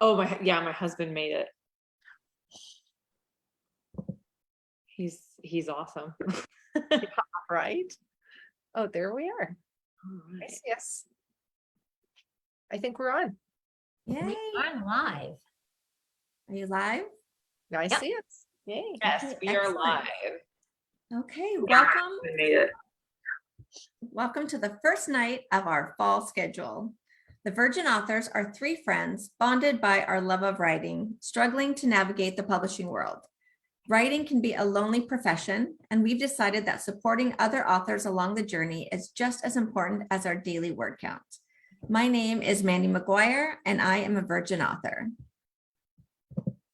Oh my husband made it. He's awesome. Right. Oh, there we are. All right. Yes. I think we're on. Yay. I'm live. Are you live? I Yep. see it. Yay. Yes, Okay, we are excellent. live. Okay, I made it. welcome to the first night of our fall schedule. The Virgin Authors are three friends bonded by our love of writing, struggling to navigate the publishing world. Writing can be a lonely profession, and we've decided that supporting other authors along the journey is just as important as our daily word count. My name is Mandy McGuire, and I am a Virgin Author.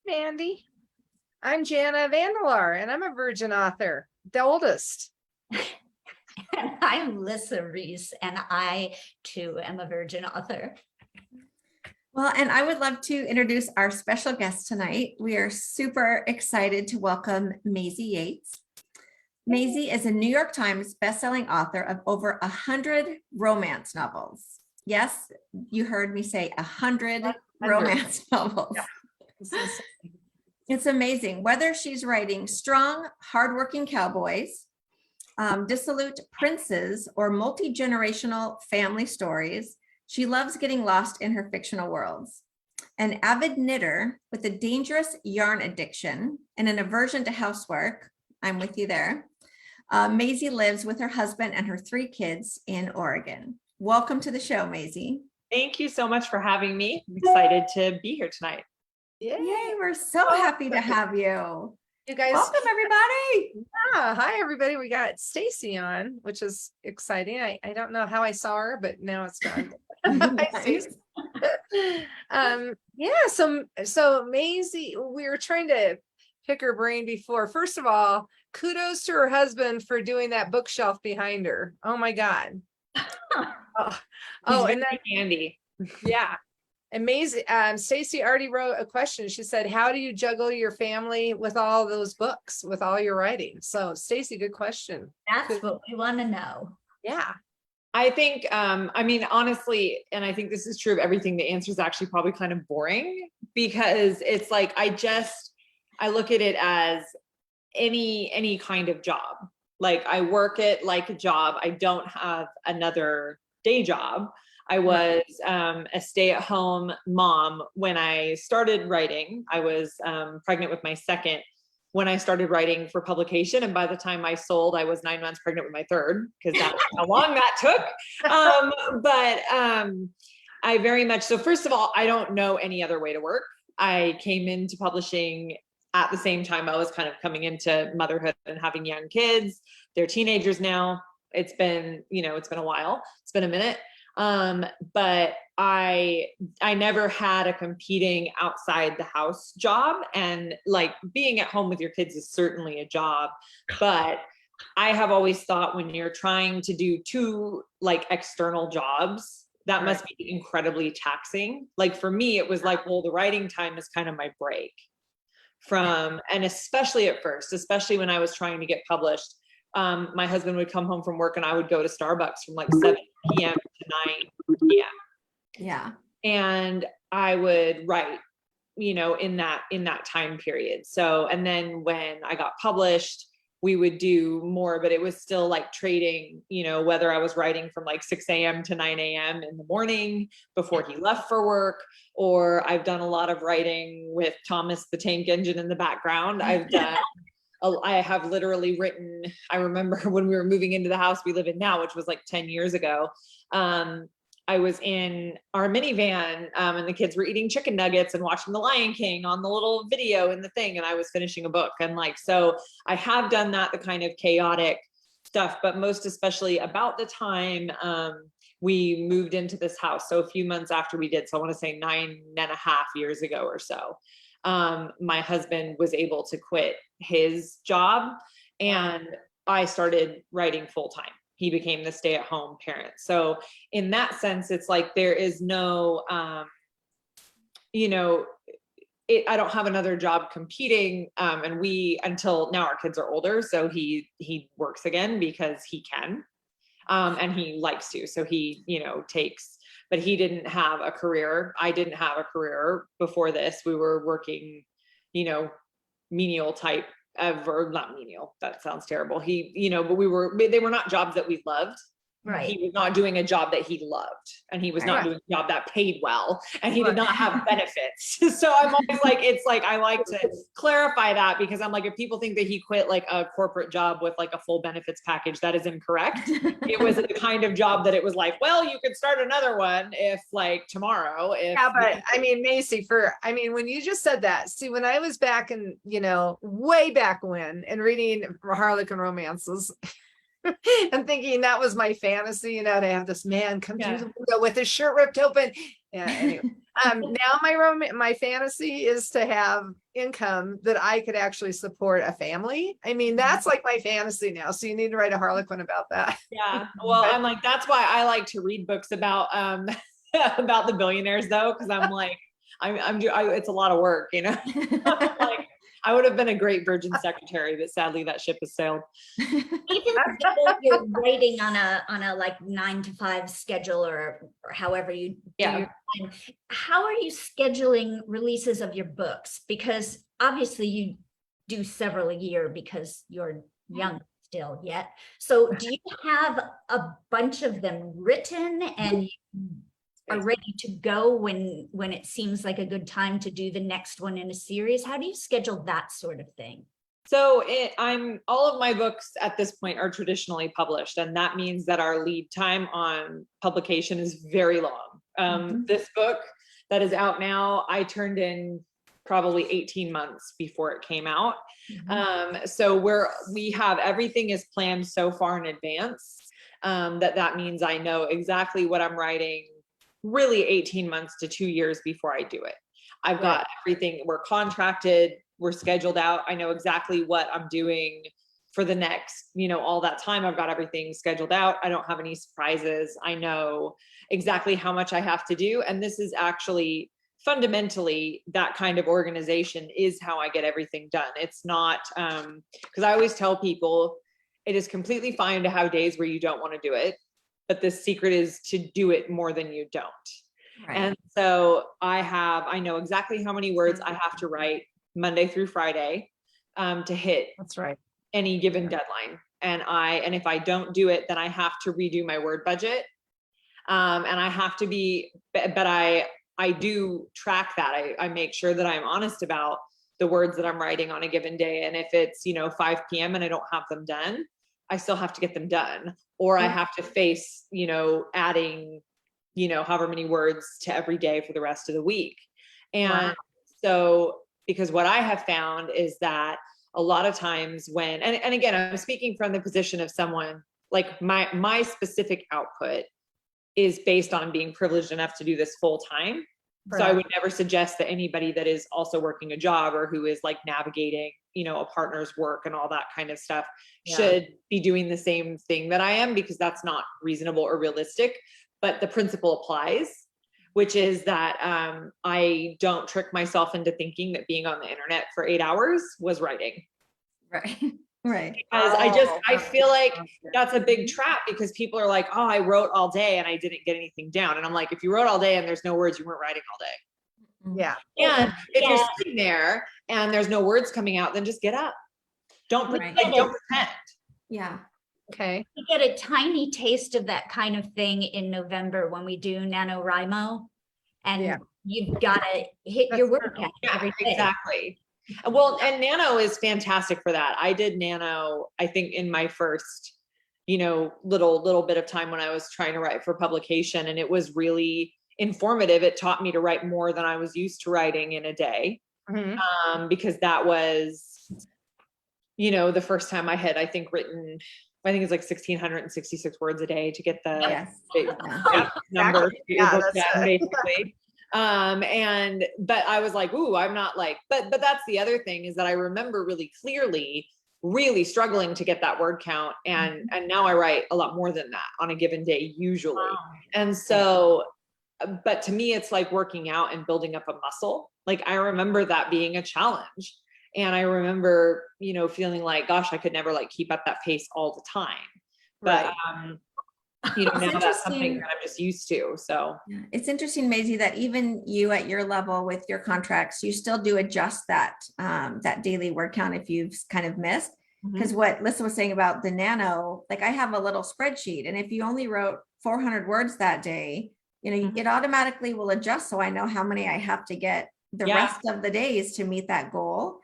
Mandy. I'm Jana Vandelar, and I'm a Virgin Author, the oldest. And I'm Lissa Reese, and I too am a Virgin Author. Well, and I would love to introduce our special guest tonight. We are super excited to welcome MAISEY Yates. MAISEY is a New York Times bestselling author of over 100 romance novels. Yes, you heard me say 100 romance novels. Yeah. It's amazing. Whether she's writing strong, hardworking cowboys, dissolute princes, or multi-generational family stories, she loves getting lost in her fictional worlds. An avid knitter with a dangerous yarn addiction and an aversion to housework, I'm with you there, MAISEY lives with her husband and her three kids in Oregon. Welcome to the show, MAISEY. Thank you so much for having me. I'm excited to be here tonight. Yay, we're so happy to have you. You guys, Welcome, everybody. yeah, hi everybody. We got Stacy on, which is exciting. I don't know how I saw her, but now it's gone. Hi, Stacy. Yeah, so MAISEY, we were trying to pick her brain before. First of all, kudos to her husband for doing that bookshelf behind her. Oh my God. And And then Andy. yeah. Amazing. Stacy already wrote a question. She said, how do you juggle your family with all those books, with all your writing? So Stacy, good question. That's what we want to know. Yeah. I think, I mean, honestly, and I think this is true of everything, the answer is actually probably kind of boring because it's like, I look at it as any kind of job. Like I work it like a job. I don't have another day job. I was a stay-at-home mom when I started writing. I was pregnant with my second when I started writing for publication. And by the time I sold, I was 9 months pregnant with my third, because that's how long that took. I very much, so first of all, I don't know any other way to work. I came into publishing at the same time I was kind of coming into motherhood and having young kids. They're teenagers now. It's been a while. It's been a minute. But I never had a competing outside the house job, and like being at home with your kids is certainly a job, but I have always thought when you're trying to do two like external jobs, that must be incredibly taxing. Like for me, it was like, well, the writing time is kind of my break from, and especially at first, especially when I was trying to get published. My husband would come home from work and I would go to Starbucks from like 7 p.m. to 9 p.m. Yeah. And I would write, in that time period. So, and then when I got published, we would do more, but it was still like trading, whether I was writing from like 6 a.m. to 9 a.m. in the morning before he left for work, or I've done a lot of writing with Thomas the Tank Engine in the background. I have literally written, I remember when we were moving into the house we live in now, which was like 10 years ago. I was in our minivan and the kids were eating chicken nuggets and watching The Lion King on the little video in the thing. And I was finishing a book. And like, so I have done that, the kind of chaotic stuff, but most especially about the time we moved into this house. So a few months after we did, so I want to say 9.5 years ago or so. My husband was able to quit his job and I started writing full time. He became the stay-at-home parent. So in that sense, it's like there is no, I don't have another job competing. And until now our kids are older, so he works again because he can, and he likes to. So he, takes but he didn't have a career. I didn't have a career before this. We were working, you know, menial type of, or not menial, that sounds terrible. He, you know, but they were not jobs that we loved. Right. He was not doing a job that he loved, and he was not Right. doing a job that paid well, and he Right. did not have benefits. So I'm always like, it's like, I like to clarify that, because I'm like, if people think that he quit like a corporate job with like a full benefits package, that is incorrect. It was the kind of job that it was like, well, you could start another one if like tomorrow, if Yeah, but I mean, Macy, when you just said that, see, when I was back in, you know, way back when, and reading Harlequin romances, and thinking that was my fantasy, you know, to have this man come through the window with his shirt ripped open. Yeah. Anyway, now my fantasy is to have income that I could actually support a family. I mean, that's like my fantasy now. So you need to write a Harlequin about that. yeah, well, I'm like, that's why I like to read books about about the billionaires, though, because I'm like, it's a lot of work, you know. Like, I would have been a great virgin secretary, but sadly that ship has sailed. Even though you're writing on a like 9 to 5 schedule, or however you do your time, how are you scheduling releases of your books? Because obviously you do several a year because you're young still yet. So do you have a bunch of them written and are ready to go when it seems like a good time to do the next one in a series? How do you schedule that sort of thing? So all of my books at this point are traditionally published, and that means that our lead time on publication is very long. This book that is out now, I turned in probably 18 months before it came out. So we have everything is planned so far in advance, that means I know exactly what I'm writing really 18 months to 2 years before I do it. I've got everything, we're contracted, we're scheduled out. I know exactly what I'm doing for the next, you know, all that time. I've got everything scheduled out. I don't have any surprises. I know exactly how much I have to do. And this is actually fundamentally, that kind of organization is how I get everything done. It's not, because I always tell people it is completely fine to have days where you don't want to do it, but the secret is to do it more than you don't. Right. And so I know exactly how many words I have to write Monday through Friday, to hit That's right. any given deadline. And if I don't do it, then I have to redo my word budget. And I have to be, but I do track that. I make sure that I'm honest about the words that I'm writing on a given day. And if it's, you know, 5 p.m. and I don't have them done, I still have to get them done, or I have to face, you know, adding, you know, however many words to every day for the rest of the week. And so, because what I have found is that a lot of times when, and again, I'm speaking from the position of someone like my specific output is based on being privileged enough to do this full time. So I would never suggest that anybody that is also working a job or who is like navigating, you know, a partner's work and all that kind of stuff should be doing the same thing that I am, because that's not reasonable or realistic. But the principle applies, which is that I don't trick myself into thinking that being on the internet for 8 hours was writing. Right. Right. Because I feel like that's a big trap, because people are like, oh, I wrote all day and I didn't get anything down. And I'm like, if you wrote all day and there's no words, you weren't writing all day. Yeah. And if you're sitting there and there's no words coming out, then just get up. Don't pretend. Yeah. Okay. We get a tiny taste of that kind of thing in November when we do NaNoWriMo, and you've got to hit your word count every day. Exactly. Well, and Nano is fantastic for that. I did Nano, I think, in my first, you know, little bit of time when I was trying to write for publication, and it was really informative. It taught me to write more than I was used to writing in a day, because that was, you know, the first time I had, I think, written, I think it's like 1,666 words a day to get the number basically. But I was like, ooh, I'm not like, but that's the other thing, is that I remember really clearly really struggling to get that word count. And now I write a lot more than that on a given day usually. Wow. And so, but to me, it's like working out and building up a muscle. Like I remember that being a challenge. And I remember, you know, feeling like, gosh, I could never like keep up that pace all the time. But you know, It's now that's something interesting. that I'm just used to. So Yeah. It's interesting, Maisie, that even you at your level with your contracts, you still do adjust that that daily word count if you've kind of missed. Because what Lisa was saying about the nano, like I have a little spreadsheet, and if you only wrote 400 words that day, you know, it automatically will adjust so I know how many I have to get the rest of the days to meet that goal.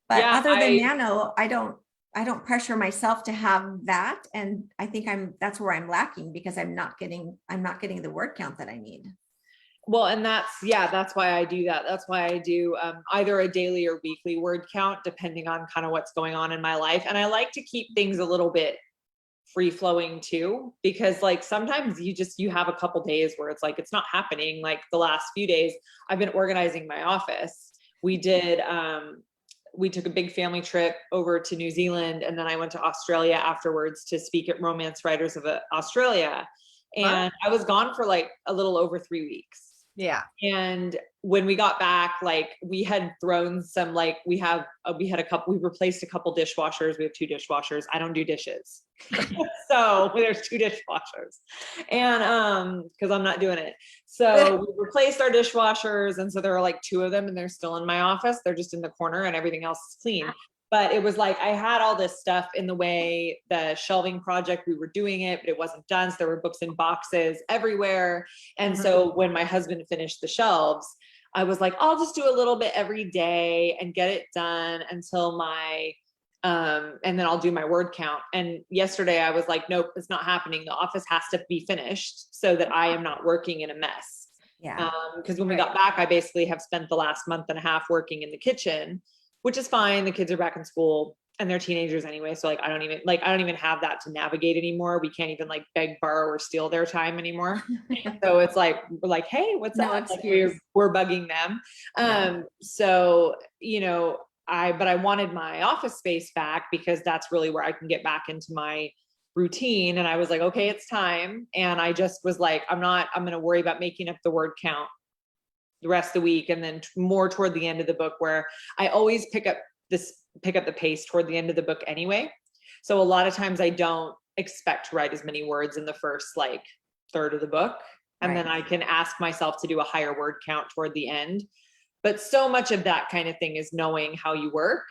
But other than nano, I don't pressure myself to have that. And I think that's where I'm lacking, because I'm not getting the word count that I need. well, and that's why I do that. That's why I do either a daily or weekly word count, depending on kind of what's going on in my life. And I like to keep things a little bit free flowing too, because like sometimes you have a couple days where it's like, it's not happening. Like the last few days I've been organizing my office. We took a big family trip over to New Zealand, and then I went to Australia afterwards to speak at Romance Writers of Australia. And I was gone for like a little over 3 weeks. Yeah. And when we got back, like we had thrown some, like we replaced a couple dishwashers. We have 2 dishwashers. I don't do dishes. So there's 2 dishwashers, and because I'm not doing it. So we replaced our dishwashers. And so there are like 2 of them, and they're still in my office. They're just in the corner, and everything else is clean. But it was like, I had all this stuff in the way, the shelving project, we were doing it, but it wasn't done. So there were books in boxes everywhere. And so when my husband finished the shelves, I was like, I'll just do a little bit every day and get it done until and then I'll do my word count. And yesterday I was like, nope, it's not happening. The office has to be finished so that I am not working in a mess. Yeah. Because when we got back, I basically have spent the last month and a half working in the kitchen, which is fine. The kids are back in school and they're teenagers anyway. So like, I don't even have that to navigate anymore. We can't even like beg, borrow, or steal their time anymore. So it's like, we're like, hey, what's up? Like we're bugging them. So, you know, but I wanted my office space back, because that's really where I can get back into my routine. And I was like, okay, it's time. And I just was like, I'm going to worry about making up the word count the rest of the week. And then more toward the end of the book, where I always pick up the pace toward the end of the book anyway. So a lot of times I don't expect to write as many words in the first like third of the book. And then I can ask myself to do a higher word count toward the end. But so much of that kind of thing is knowing how you work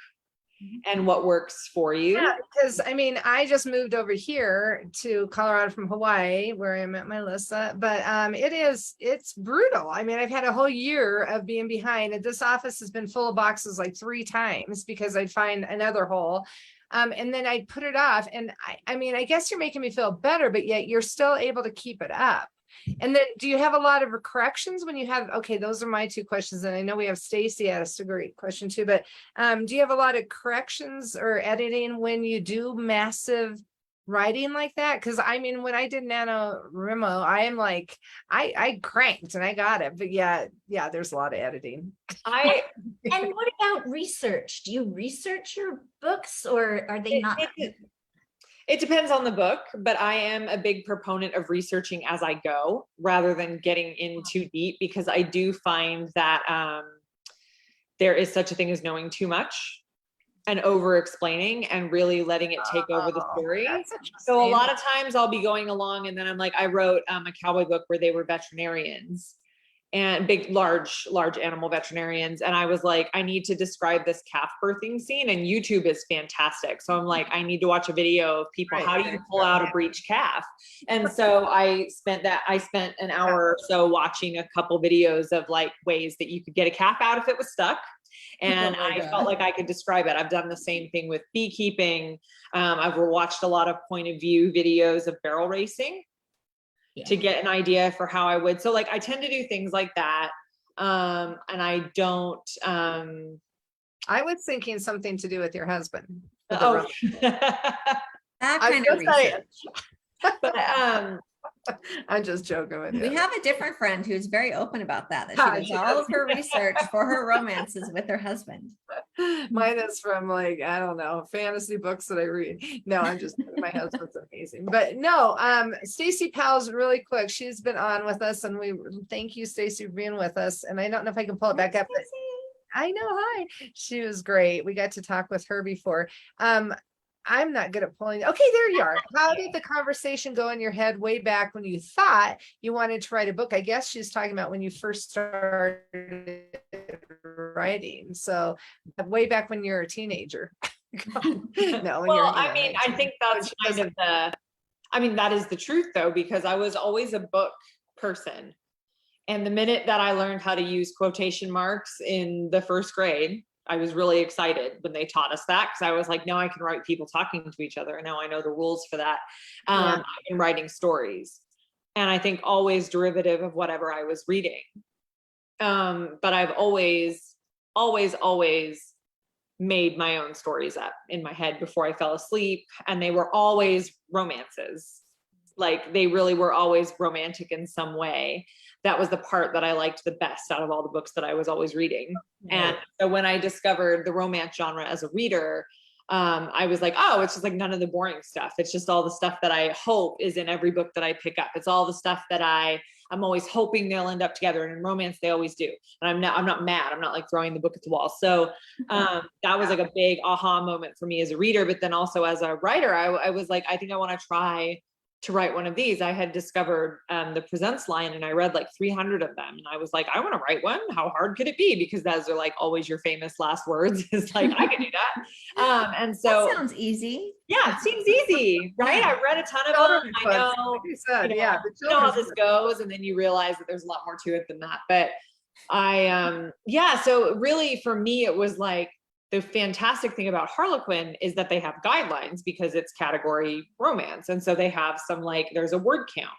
and what works for you. Yeah, because I mean, I just moved over here to Colorado from Hawaii, where I met my Lisa, but it's brutal. I mean, I've had a whole year of being behind, and this office has been full of boxes like 3 times because I'd find another hole. And then I'd put it off. And I mean, I guess you're making me feel better, but yet you're still able to keep it up. And then do you have a lot of corrections when you have, okay, those are my 2 questions. And I know we have Stacy asked a great question too, but do you have a lot of corrections or editing when you do massive writing like that? Cause I mean, when I did NaNoWriMo, I am like, I cranked and I got it, but yeah, there's a lot of editing. And what about research? Do you research your books, or are they not? It depends on the book, but I am a big proponent of researching as I go rather than getting in too deep, because I do find that there is such a thing as knowing too much and over explaining and really letting it take over the story. So a lot of times I'll be going along, and then I'm like, I wrote a cowboy book where they were veterinarians, and big, large animal veterinarians. And I was like, I need to describe this calf birthing scene, and YouTube is fantastic. So I'm like, I need to watch a video of people. How do you pull out a breech calf? And so I spent an hour or so watching a couple videos of like ways that you could get a calf out if it was stuck. And I felt like I could describe it. I've done the same thing with beekeeping. I've watched a lot of point of view videos of barrel racing to get an idea for how I would. So like, I tend to do things like that. And I don't, I was thinking something to do with your husband. that kind of research. But I'm just joking with you. We have a different friend who's very open about that she does all of her research for her romances with her husband. Mine is from like, I don't know, fantasy books that I read. No, I'm just, my husband's amazing. But no, Stacy Powell's really quick. She's been on with us, and we thank you, Stacy, for being with us. And I don't know if I can pull it back up, but I know, hi. She was great. We got to talk with her before. I'm not good at pulling. Okay, there you are. How did the conversation go in your head way back when you thought you wanted to write a book? I guess she's talking about when you first started writing. So way back when you're a teenager. No, when you're Well, I mean, I think that's kind of that is the truth though, because I was always a book person. And the minute that I learned how to use quotation marks in the first grade, I was really excited when they taught us that, because I was like, now I can write people talking to each other. And now I know the rules for that. I've been writing stories. And I think always derivative of whatever I was reading. But I've always made my own stories up in my head before I fell asleep. And they were always romances. Like they really were always romantic in some way. That was the part that I liked the best out of all the books that I was always reading. And so when I discovered the romance genre as a reader, I was like, oh, it's just like none of the boring stuff. It's just all the stuff that I hope is in every book that I pick up. It's all the stuff that I'm always hoping they'll end up together. And in romance, they always do. And I'm not mad. I'm not like throwing the book at the wall. So that was like a big aha moment for me as a reader. But then also as a writer, I was like, I think I want to try to write one of these. I had discovered the Presents line, and I read like 300 of them. And I was like, I want to write one. How hard could it be? Because those are like always your famous last words. It's like, I can do that. And so That sounds easy. Yeah, it seems easy, right? I read a ton of them. I know, you know how this goes. And then you realize that there's a lot more to it than that. But so really for me, it was like, the fantastic thing about Harlequin is that they have guidelines because it's category romance. And so they have some, like, there's a word count.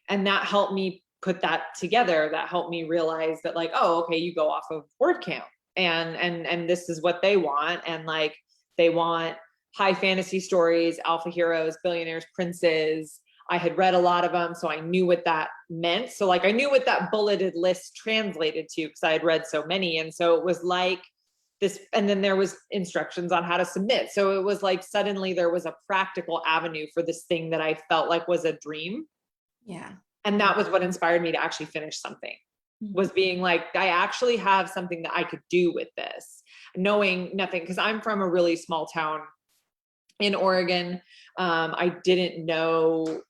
And that helped me put that together. That helped me realize that, like, oh, okay, you go off of word count. And this is what they want. And like, they want high fantasy stories, alpha heroes, billionaires, princes. I had read a lot of them, so I knew what that meant. So like, I knew what that bulleted list translated to because I had read so many. And so it was like, this, and then there was instructions on how to submit. So it was like suddenly there was a practical avenue for this thing that I felt like was a dream. Yeah. And that was what inspired me to actually finish something, was being like, I actually have something that I could do with this, knowing nothing. Because I'm from a really small town in Oregon. I didn't know,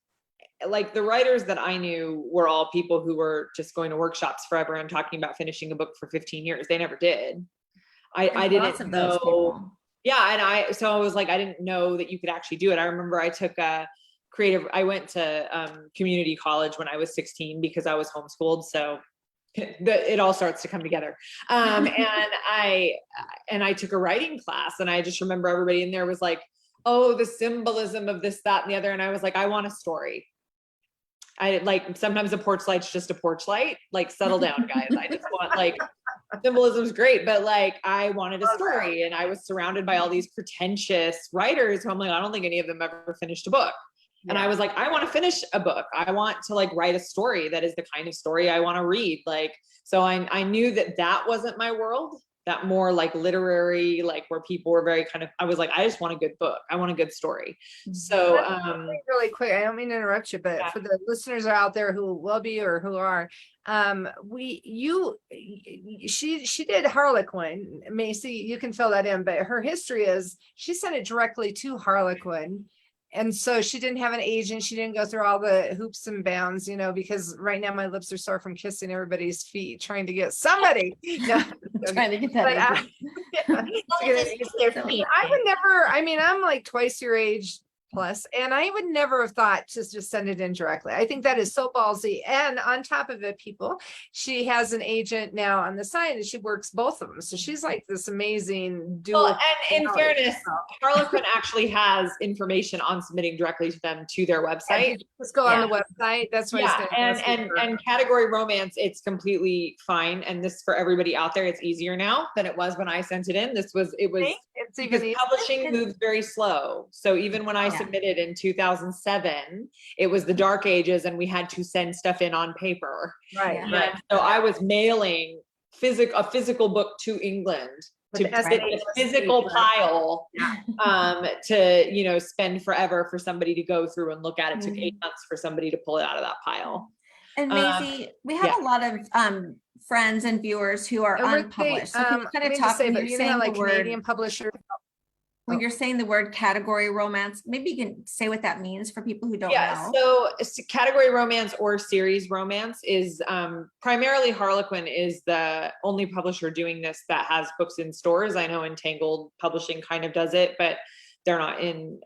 like, the writers that I knew were all people who were just going to workshops forever and talking about finishing a book for 15 years. They never did. I didn't know. Yeah. And so I was like, I didn't know that you could actually do it. I remember I took I went to community college when I was 16 because I was homeschooled. So it all starts to come together. And I took a writing class, and I just remember everybody in there was like, oh, the symbolism of this, that, and the other. And I was like, I want a story. I like, sometimes a porch light's just a porch light. Like, settle down, guys. I just want, like, symbolism's great, but like, I wanted a story. And I was surrounded by all these pretentious writers who I'm like, I don't think any of them ever finished a book. And I was like, I want to finish a book. I want to like write a story that is the kind of story I want to read. Like, so I knew that wasn't my world. That more like literary, like where people were very kind of, I was like, I just want a good book. I want a good story. So really quick, I don't mean to interrupt you, but for the listeners out there who will be or who are, she did Harlequin. Maisy, you can fill that in, but her history is she sent it directly to Harlequin. And so she didn't have an agent. She didn't go through all the hoops and bounds, because right now my lips are sore from kissing everybody's feet, trying to get somebody. Trying to get that. I would never, I'm like twice your age plus, and I would never have thought to just send it in directly. I think that is so ballsy. And on top of it, people, she has an agent now on the side, and she works both of them. So she's like this amazing dual. Well, and in fairness, Harlequin actually has information on submitting directly to them to their website. Just go on the website. That's what and category romance, it's completely fine. And this, for everybody out there, it's easier now than it was when I sent it in. It's because publishing moves very slow. So even when I submitted in 2007, it was the dark ages, and we had to send stuff in on paper. Right. So I was mailing a physical book to England to sit in a physical pile, to, spend forever for somebody to go through and look at it. Took 8 months for somebody to pull it out of that pile. And Maisy, we have a lot of friends and viewers who are unpublished. So can you kind of talk, but you know, like Canadian publishers. When you're saying the word category romance, maybe you can say what that means for people who don't know. So category romance or series romance is primarily Harlequin is the only publisher doing this that has books in stores. I know Entangled Publishing kind of does it, but they're not in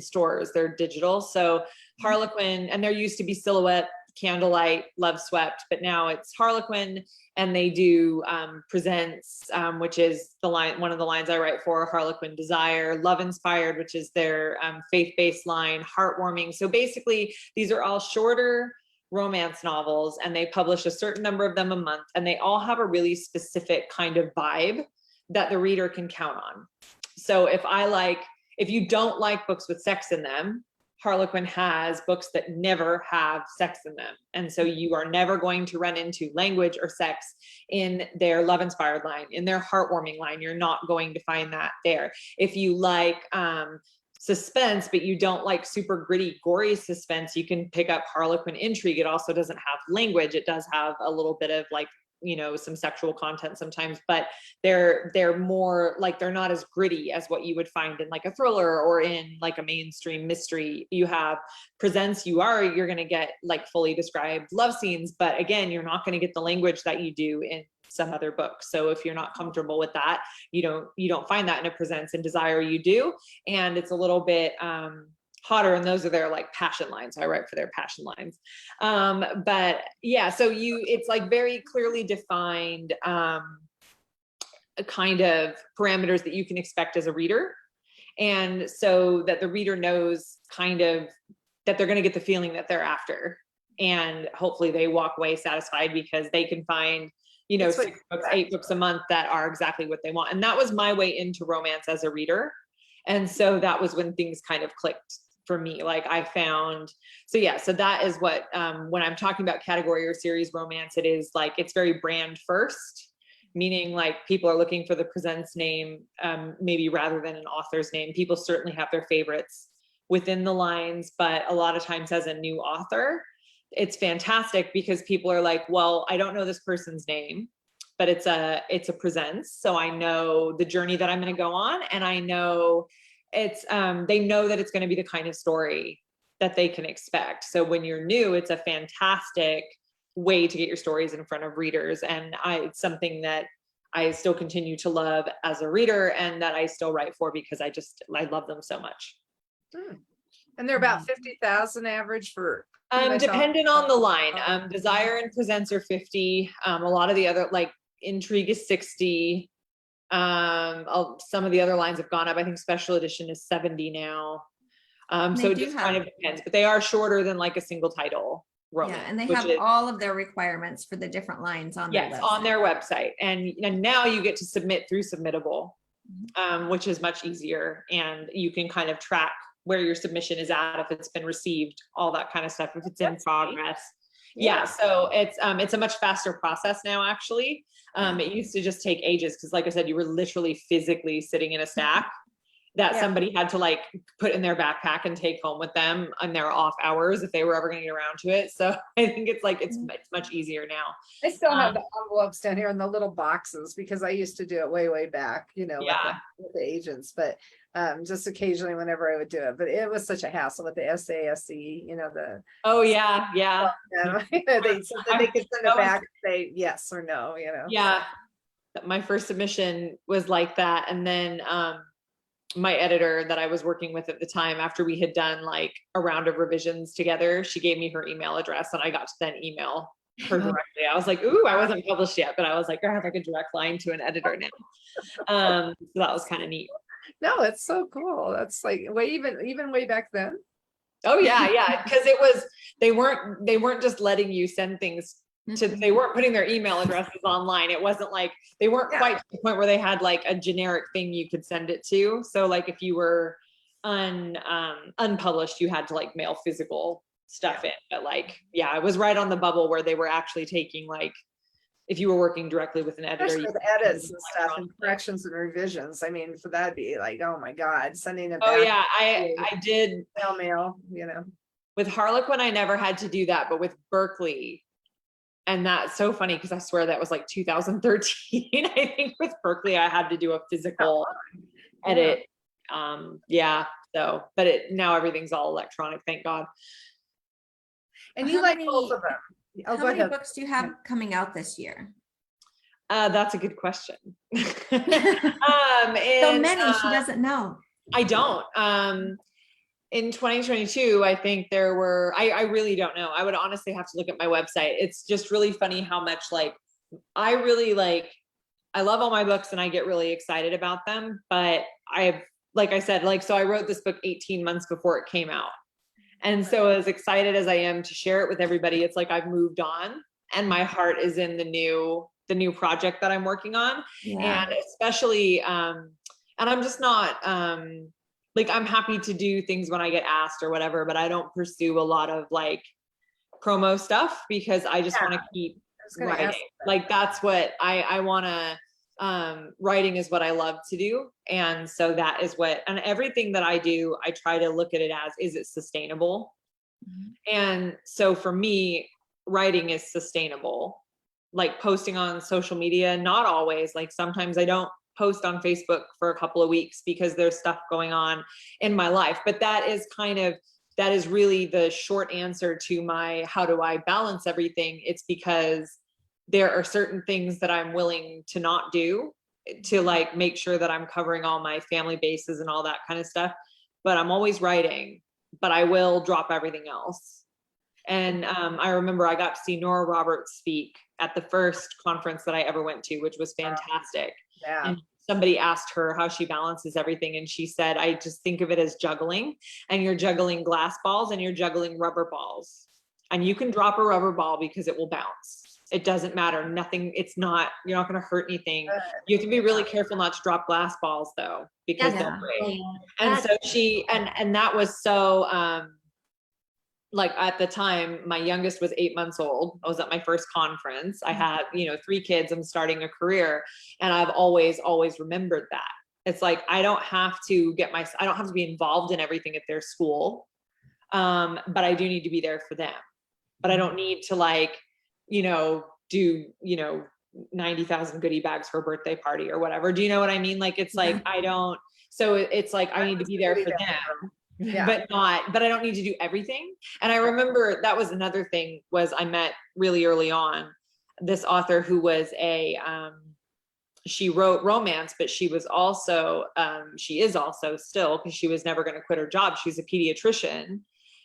stores, they're digital. So Harlequin, and there used to be Silhouette, Candlelight, Love Swept, but now it's Harlequin, and they do Presents, which is the line, one of the lines I write for, Harlequin Desire, Love Inspired, which is their faith-based line, Heartwarming. So basically, these are all shorter romance novels, and they publish a certain number of them a month, and they all have a really specific kind of vibe that the reader can count on. So if you don't like books with sex in them, Harlequin has books that never have sex in them. And so you are never going to run into language or sex in their Love Inspired line, in their Heartwarming line. You're not going to find that there. If you like suspense, but you don't like super gritty, gory suspense, you can pick up Harlequin Intrigue. It also doesn't have language. It does have a little bit of like, some sexual content sometimes, but they're more like, they're not as gritty as what you would find in like a thriller or in like a mainstream mystery. You have Presents, you're going to get like fully described love scenes, but again, you're not going to get the language that you do in some other books. So if you're not comfortable with that, you don't find that in a Presents. And Desire you do, and it's a little bit hotter, and those are their like passion lines. I write for their passion lines. But yeah, so it's like very clearly defined kind of parameters that you can expect as a reader. And so that the reader knows kind of that they're going to get the feeling that they're after. And hopefully they walk away satisfied because they can find, 6 books, 8 books a month that are exactly what they want. And that was my way into romance as a reader. And so that was when things kind of clicked for me. Like I found, so that is what, when I'm talking about category or series romance, it is like, it's very brand first, meaning like people are looking for the Presents name, maybe rather than an author's name. People certainly have their favorites within the lines, but a lot of times as a new author, it's fantastic because people are like, well, I don't know this person's name, but it's a Presents. So I know the journey that I'm going to go on, and I know they know that it's going to be the kind of story that they can expect. So when you're new, it's a fantastic way to get your stories in front of readers. And it's something that I still continue to love as a reader, and that I still write for because I love them so much. And they're about 50,000 average for dependent on the line. Desire and Presents are 50. A lot of the other, like Intrigue, is 60. Some of the other lines have gone up. I think Special Edition is 70 now. So it just kind of depends, but they are shorter than like a single title romance. Yeah, and they have all of their requirements for the different lines on their website. On their website. And now you get to submit through Submittable, which is much easier, and you can kind of track where your submission is at, if it's been received, all that kind of stuff, if it's in progress. Yeah, so it's a much faster process now, actually. It used to just take ages because, like I said, you were literally physically sitting in a stack that somebody had to like put in their backpack and take home with them on their off hours if they were ever going to get around to it. So I think it's like it's much easier now. I still have the envelopes down here in the little boxes because I used to do it way back, with the agents, but just occasionally whenever I would do it. But it was such a hassle with the SASE, the they could send it back and say yes or no, Yeah, my first submission was like that, and then my editor that I was working with at the time, after we had done like a round of revisions together, she gave me her email address, and I got to then email her directly. I was like, ooh, I wasn't published yet, but I was like, I have like a direct line to an editor now. So that was kind of neat. No, it's so cool. That's like even way back then. Oh yeah, because they weren't just letting you send things to, they weren't putting their email addresses online. It wasn't like, they weren't quite to the point where they had like a generic thing you could send it to. So like if you were unpublished, you had to like mail physical stuff in. But like, it was right on the bubble where they were actually taking like, if you were working directly with an editor, with edits and stuff and corrections and revisions. I mean, for that be like, oh my God, sending it back. Oh yeah, I did mail, With Harlequin, I never had to do that, but with Berkeley, and that's so funny because I swear that was like 2013. I think with Berkeley, I had to do a physical edit Yeah. So, but now everything's all electronic, thank God. And you How like many- both of them. Oh, How go many ahead. books do you have coming out this year? That's a good question. So And, many, she doesn't know. I don't. In 2022, I think there were, I really don't know. I would honestly have to look at my website. It's just really funny how much like, I really like, I love all my books and I get really excited about them, but like I said, like, so I wrote this book 18 months before it came out. And so as excited as I am to share it with everybody, it's like I've moved on and my heart is in the new project that I'm working on. Yeah. And especially, and I'm just not, like, I'm happy to do things when I get asked or whatever, but I don't pursue a lot of like promo stuff because I just want to keep writing. Like, that's what I want to, writing is what I love to do. And so that is what, and everything that I do, I try to look at it as, is it sustainable? And so for me, writing is sustainable. Like posting on social media, not always. Like sometimes I don't post on Facebook for a couple of weeks because there's stuff going on in my life. But that is really the short answer to my, how do I balance everything? It's because there are certain things that I'm willing to not do to like make sure that I'm covering all my family bases and all that kind of stuff. But I'm always writing, but I will drop everything else. And I remember I got to see Nora Roberts speak at the first conference that I ever went to, which was fantastic. Yeah. And somebody asked her how she balances everything. And she said, I just think of it as juggling, and you're juggling glass balls and you're juggling rubber balls. And you can drop a rubber ball because it will bounce. It doesn't matter. Nothing, you're not going to hurt anything. You have to be really careful not to drop glass balls though, because they'll break. And so and that was so, like at the time, my youngest was 8 months old. I was at my first conference. I had, 3 kids. I'm starting a career. And I've always remembered that. It's like, I don't have to be involved in everything at their school. But I do need to be there for them. But I don't need to do, 90,000 goodie bags for a birthday party or whatever. Do you know what I mean? Like, it's like, it's like, I need to be there for them. Yeah. But I don't need to do everything. And I remember that was another thing, was I met really early on this author who was she wrote romance, but she was also, she is also still, because she was never going to quit her job. She's a pediatrician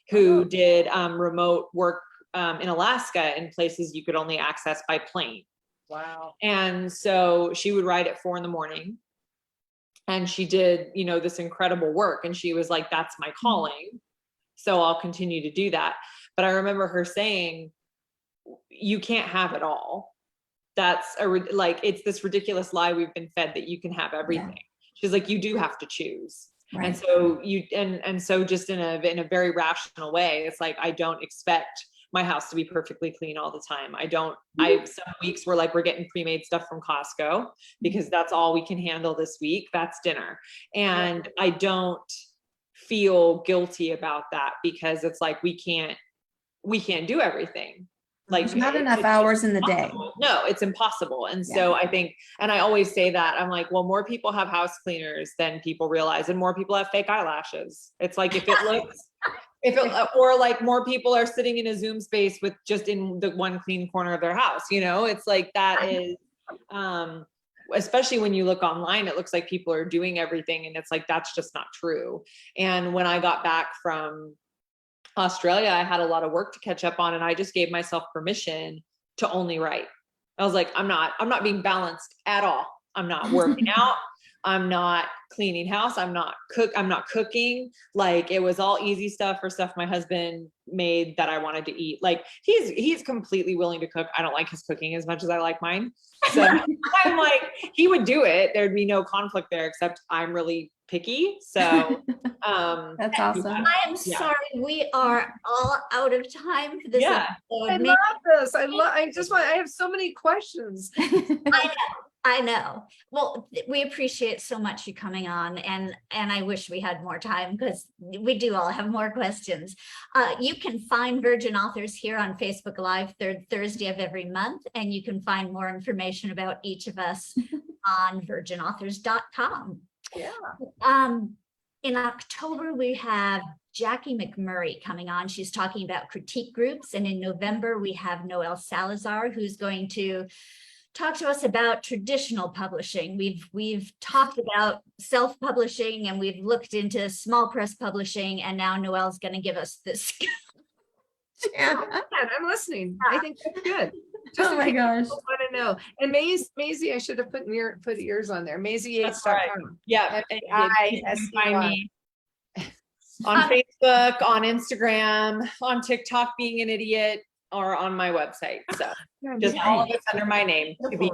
who did remote work in Alaska in places you could only access by plane. Wow. And so she would write at 4 a.m. And she did, this incredible work. And she was like, that's my calling. So I'll continue to do that. But I remember her saying, you can't have it all. That's it's this ridiculous lie we've been fed that you can have everything. Yeah. She's like, you do have to choose. Right. And so and so just in a very rational way, it's like, I don't expect my house to be perfectly clean all the time. Some weeks we're getting pre-made stuff from Costco because that's all we can handle this week. That's dinner. And I don't feel guilty about that, because it's like, we can't do everything. Like, there's not enough hours in the day. No, it's impossible. And so I think, and I always say that, I'm like, well, more people have house cleaners than people realize, and more people have fake eyelashes. It's like, or like more people are sitting in a Zoom space with just in the one clean corner of their house, it's like, that is, especially when you look online, it looks like people are doing everything. And it's like, that's just not true. And when I got back from Australia, I had a lot of work to catch up on, and I just gave myself permission to only write. I was like, I'm not being balanced at all. I'm not working out. I'm not cleaning house. I'm not cooking. Like, it was all easy stuff, or stuff my husband made that I wanted to eat. Like, he's completely willing to cook. I don't like his cooking as much as I like mine. So I'm like, he would do it. There'd be no conflict there, except I'm really picky. So that's awesome. I am sorry, we are all out of time for this episode. I love this. I have so many questions. I know. Well, we appreciate so much you coming on, and I wish we had more time, because we do all have more questions. You can find Virgin Authors here on Facebook Live, third Thursday of every month, and you can find more information about each of us on virginauthors.com. Yeah. In October, we have Jackie McMurray coming on. She's talking about critique groups. And in November, we have Noelle Salazar, who's going to talk to us about traditional publishing. We've talked about self-publishing, and we've looked into small press publishing, and now Noelle's going to give us this. Yeah, I'm listening. I think that's good. Oh my gosh. Want to know. And Maisie, I should have put yours on there. MAISEYYates.com. Yeah. And you can find MAISEY. me on Facebook, on Instagram, on TikTok, being an idiot, or on my website. So just all of it's under my name. To be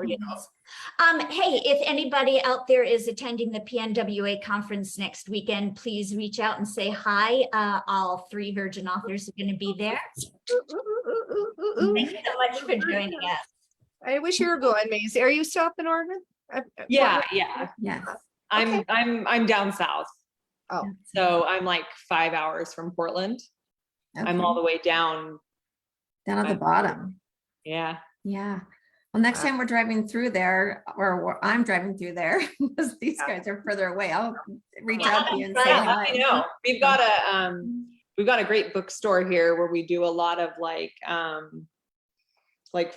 Hey, if anybody out there is attending the PNWA conference next weekend, please reach out and say hi. All 3 Virgin authors are going to be there. Thank you so much for joining us. I wish you were going, Maisie. Are you still up in Oregon? Yeah. Yes. I'm down south. Oh, So I'm like 5 hours from Portland. I'm all the way down at the bottom. Yeah. Yeah. Well, next time we're driving through there, or I'm driving through there, because these guys are further away, I'll reach out to you and say hi. I know. We've got a great bookstore here where we do a lot of like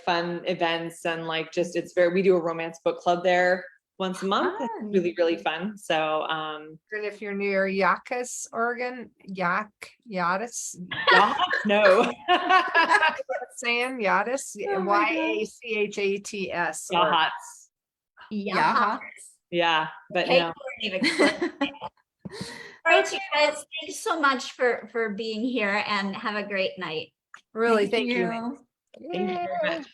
fun events, and like just we do a romance book club there once a month. It's really, really fun. So and if you're near Yakuts, Oregon, Yates, no. saying Yates, YACHATS. Yahats. Yeah, but Okay, no. all right, you guys, thanks so much for being here, and have a great night. Really, thank you. Thank you very much.